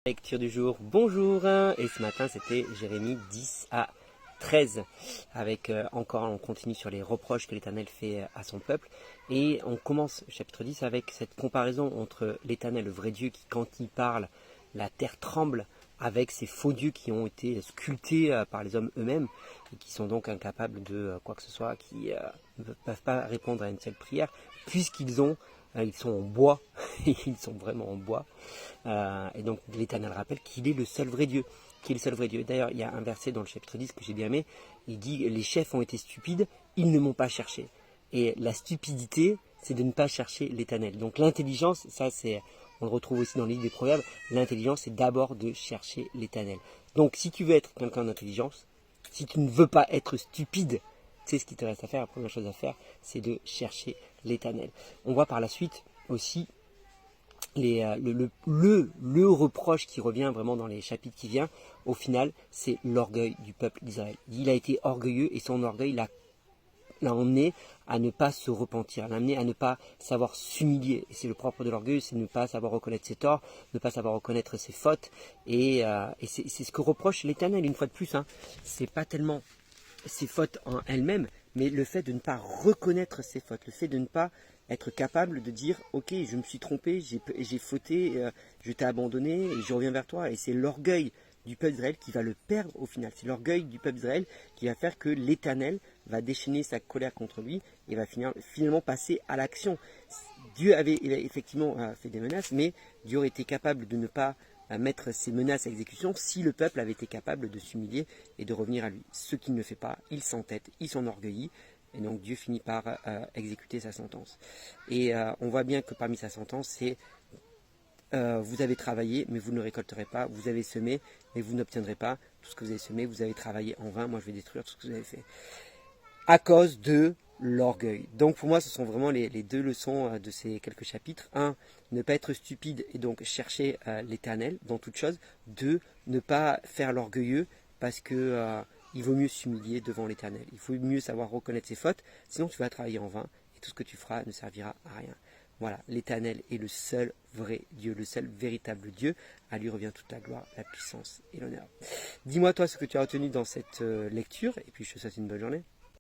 Lecture du jour, bonjour, et ce matin c'était Jérémie 10 à 13, avec encore on continue sur les reproches que l'Éternel fait à son peuple, et on commence chapitre 10 avec cette comparaison entre l'Éternel, le vrai Dieu, qui quand il parle, la terre tremble, avec ces faux dieux qui ont été sculptés par les hommes eux-mêmes, et qui sont donc incapables de quoi que ce soit, qui ne peuvent pas répondre à une seule prière, puisqu'ils ont ils sont en bois, ils sont vraiment en bois. Et donc l'Éternel rappelle qu'il est le seul vrai Dieu. Qui est le seul vrai Dieu. D'ailleurs, il y a un verset dans le chapitre 10 que j'ai bien aimé. Il dit les chefs ont été stupides, ils ne m'ont pas cherché. Et la stupidité, c'est de ne pas chercher l'Éternel. Donc l'intelligence, on le retrouve aussi dans le livre des Proverbes. L'intelligence, c'est d'abord de chercher l'Éternel. Donc si tu veux être quelqu'un d'intelligence, si tu ne veux pas être stupide, c'est ce qui te reste à faire. La première chose à faire, c'est de chercher l'Éternel. On voit par la suite aussi le reproche qui revient vraiment dans les chapitres qui viennent, au final, c'est l'orgueil du peuple d'Israël. Il a été orgueilleux et son orgueil l'a emmené à ne pas se repentir, l'a amené à ne pas savoir s'humilier. Et c'est le propre de l'orgueil, c'est ne pas savoir reconnaître ses torts, ne pas savoir reconnaître ses fautes. Et c'est ce que reproche l'Éternel, une fois de plus. C'est pas tellement ses fautes en elles-mêmes, mais le fait de ne pas reconnaître ses fautes, le fait de ne pas être capable de dire ok, je me suis trompé, j'ai fauté, je t'ai abandonné et je reviens vers toi. Et c'est l'orgueil du peuple d'Israël qui va le perdre au final. C'est l'orgueil du peuple d'Israël qui va faire que l'Éternel va déchaîner sa colère contre lui et va finalement passer à l'action. Dieu avait effectivement fait des menaces, mais Dieu aurait été capable de ne pas mettre ces menaces à exécution si le peuple avait été capable de s'humilier et de revenir à lui. Ce qu'il ne fait pas, il s'entête, il s'enorgueillit, et donc Dieu finit par exécuter sa sentence. Et on voit bien que parmi sa sentence, c'est vous avez travaillé, mais vous ne récolterez pas, vous avez semé, mais vous n'obtiendrez pas tout ce que vous avez semé, vous avez travaillé en vain, moi je vais détruire tout ce que vous avez fait. À cause de l'orgueil. Donc pour moi, ce sont vraiment les deux leçons de ces quelques chapitres. Un, ne pas être stupide et donc chercher l'Éternel dans toute chose. Deux, ne pas faire l'orgueilleux parce que il vaut mieux s'humilier devant l'Éternel. Il faut mieux savoir reconnaître ses fautes, sinon tu vas travailler en vain et tout ce que tu feras ne servira à rien. Voilà, l'Éternel est le seul vrai Dieu, le seul véritable Dieu. À lui revient toute la gloire, la puissance et l'honneur. Dis-moi toi ce que tu as retenu dans cette lecture et puis je te souhaite une bonne journée.